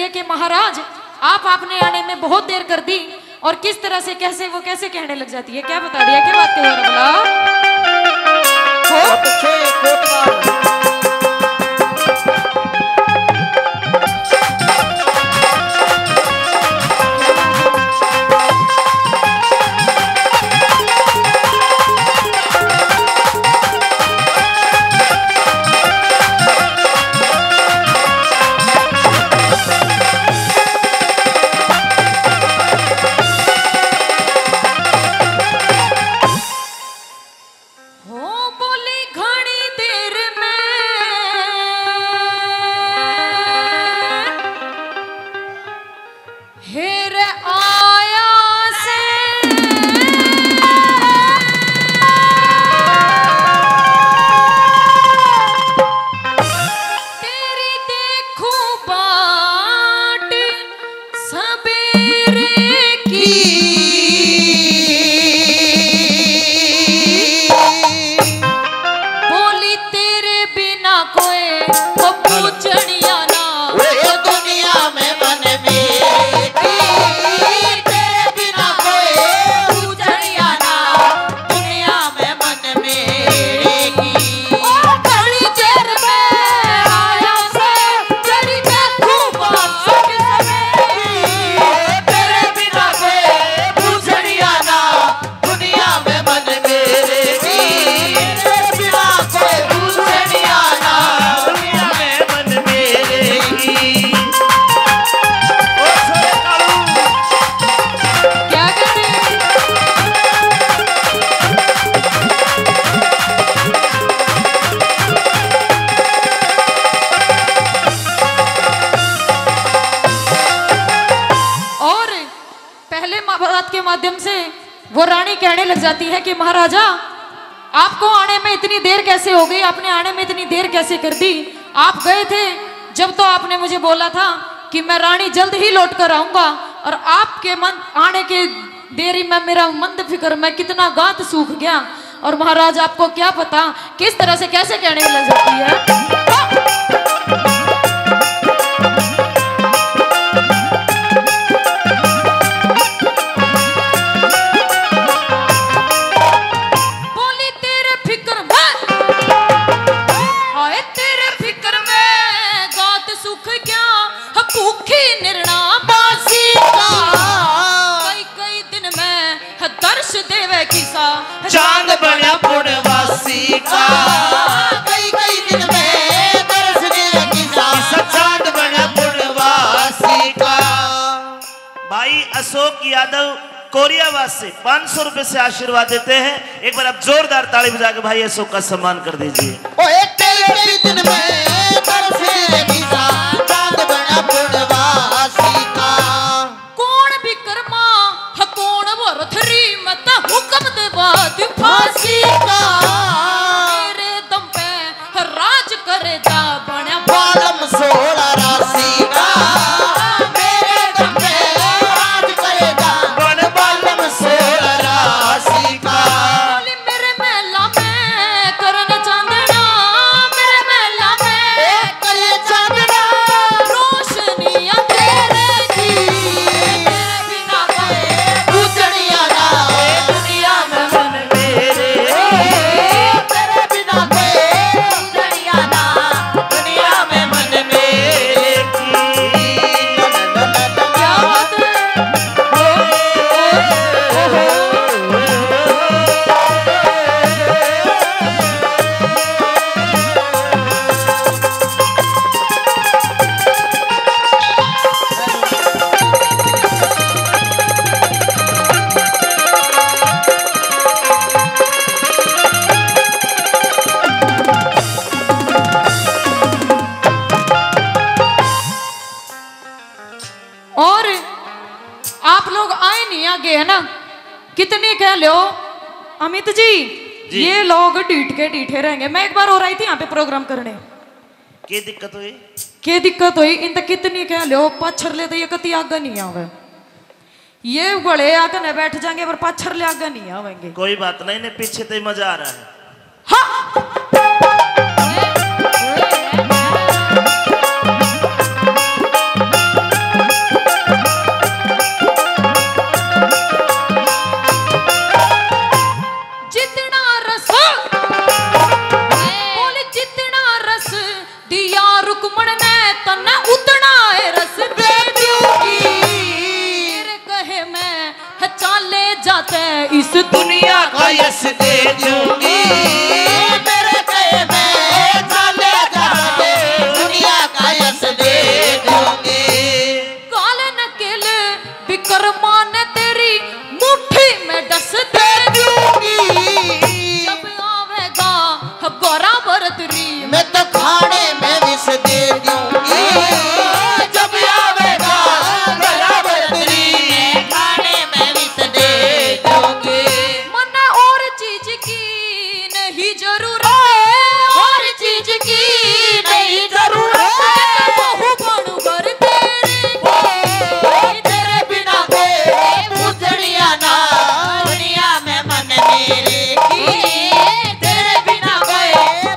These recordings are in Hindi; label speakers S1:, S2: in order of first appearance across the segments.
S1: है कि महाराज आप आपने आने में बहुत देर कर दी, और किस तरह से कैसे वो कैसे कहने लग जाती है, क्या बता दिया, क्या बात कह रहा बोला। के माध्यम से वो रानी कहने लग जाती है कि महाराजा आपको आने में इतनी देर कैसे हो गई, आपने आने में इतनी देर कैसे कर दी, आप गए थे जब तो आपने मुझे बोला था कि मैं रानी जल्द ही लौट कर आऊंगा, और आपके मन आने के देरी में मेरा मंद फिक्र में कितना गांठ सूख गया, और महाराज आपको क्या पता किस तरह से कैसे कहने लग जाती है।
S2: चांद बना पूर्णवासी का कई कई दिन में दर्श देवे किसा, चांद बना पूर्णवासी का।
S3: भाई अशोक यादव कोरियावास से 500 रुपए से आशीर्वाद देते हैं। एक बार आप जोरदार ताली बजा के भाई अशोक का सम्मान कर दीजिए।
S2: कई दिन में दर्श देवे किसा, चांद बना पूर्णवासी का।
S1: कौन विक्रमा कौन वरथरी मत हुक्म दे बात फांसी का, मेरे दम पे राज करे जा बना
S2: बालम 16 राशि का, मेरे दम पे राज करे जा बन बालम 16 राशि का।
S1: मेरे मेला में करन चांदना, मेरे मेला में
S2: करे चांदना,
S1: रोशनियां तेरे की, तेरे बिना गए
S2: पूजनिया ना दुनिया में मन मेरे, तेरे बिना गए पूजनिया ना दुनिया में मन मेरे की।
S1: क्या बात और आप लोग आए नहीं आगे है ना, कितनी कह लो अमित जी, ये लोग डीठ के डीठे रहेंगे। मैं एक बार हो रही थी यहाँ पे प्रोग्राम करने,
S3: क्या दिक्कत हुई?
S1: क्या दिक्कत हुई इन तक कितनी कह लो, पाछर ले तो ये कति आगे नहीं आवे, ये बड़े आगे न बैठ जाएंगे पर पाछर ले आगे नहीं आवेंगे।
S3: कोई बात नहीं, ने पीछे तो मजा आ रहा है।
S1: हाँ
S3: दुनिया का यश दे दूंगी।
S2: मेरे कहे मैं चले जाने दुनिया का यश दे दूंगी।
S1: काले नकेले विक्रमा ने तेरी मुट्ठी में डस दे दूंगी। जब आवेगा गोरा बरतरी
S2: मैं तो खाने में विष दे दूंगी। जब आवेगा बराबर तेरी खाने में विष दे दूंगी।
S1: मना और चीज की नहीं जरूरत, और चीज की नहीं जरूरत। बहु बनू घर तेरे
S2: तेरे बिना कोई पूजनिया ना दुनिया में मन मेरे की। तेरे बिना कोई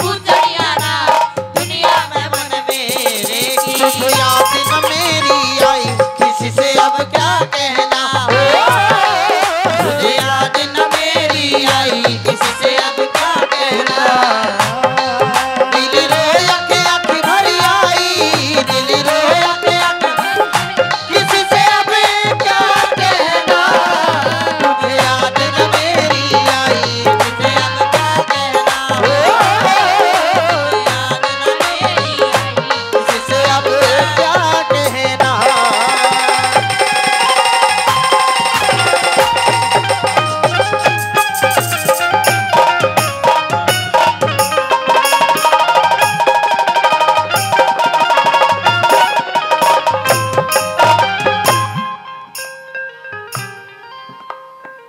S2: पूजनिया ना दुनिया में मन मेरे की। तुझे याद न मेरी आई किसी से अब क्या कहना। तुझे याद न मेरी आई किसी से अब क्या कहना। दिल रोया के आँख भरी आई, दिल रोया के आँख किसी से अब क्या कहना। तुझे याद न मेरी आई किसी से अब क्या कहना। याद न मेरी आई किसी से अब क्या कहना।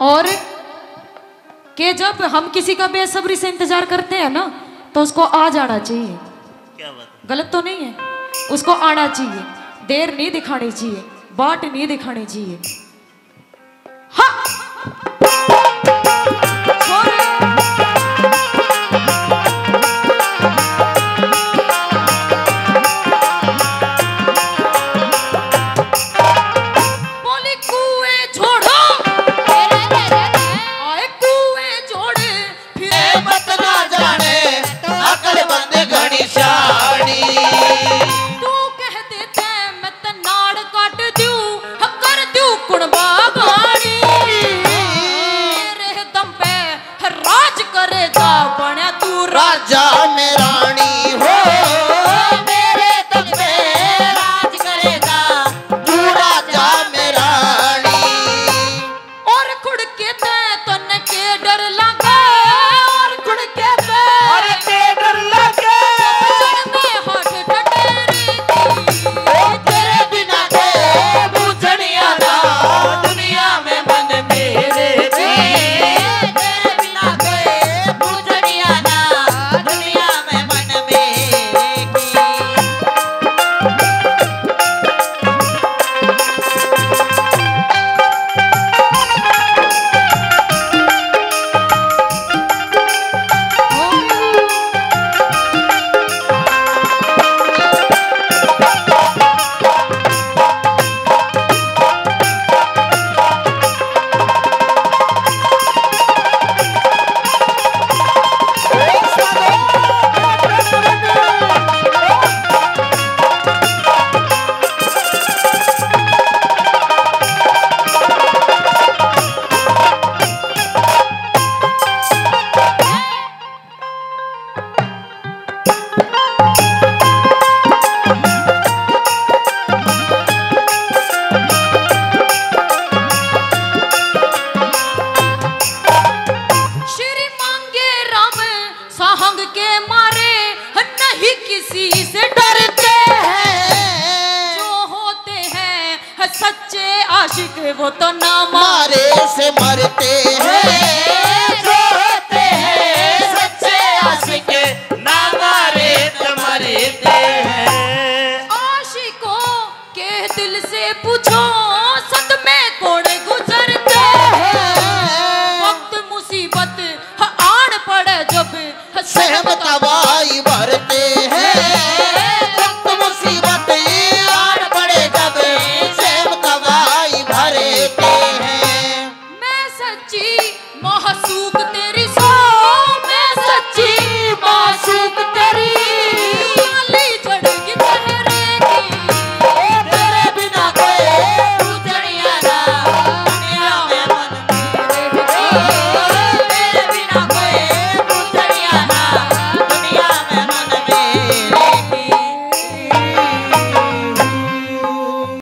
S1: और कि जब हम किसी का बेसब्री से इंतजार करते हैं ना तो उसको आ जाना चाहिए।
S3: क्या बात है?
S1: गलत तो नहीं है, उसको आना चाहिए। देर नहीं दिखानी चाहिए, बाट नहीं दिखानी चाहिए। हाँ छोरे। बोली कुएं छोड़ो, आए कुएं छोड़े फिर
S2: मत ना जाने अकल बंद घड़ी शानी।
S1: तू कह देते मैं त नाड़ काट दूं, कर दूं कुणबा गाड़ी। तेरे दम पे राज करेगा बना तू
S2: राजा में रानी हो। मेरे दम पे राज करेगा तू राजा में रानी।
S1: और खुड़ के ते तन के डर लगा, और खुड़ के ते
S3: के डर लगे।
S1: चढ़ में हाथ टटेरी
S2: तेरे बिना के पूजनिया ना दुनिया में मन मेरे की। तेरे बिना के पूजनिया ना दुनिया में मन मेरे की।
S1: श्री मांगे राम साहंग के मारे नहीं किसी से डरते हैं। जो होते हैं सच्चे आशिक वो तो ना
S2: मारे से मरते हैं। जो होते हैं सच्चे आशिक ना मारे तो मरते हैं।
S1: आशिकों के दिल से पूछो सद में कौन गुजरते हैं। वक्त मुसीबत आन पड़े जब
S2: सहमत वाई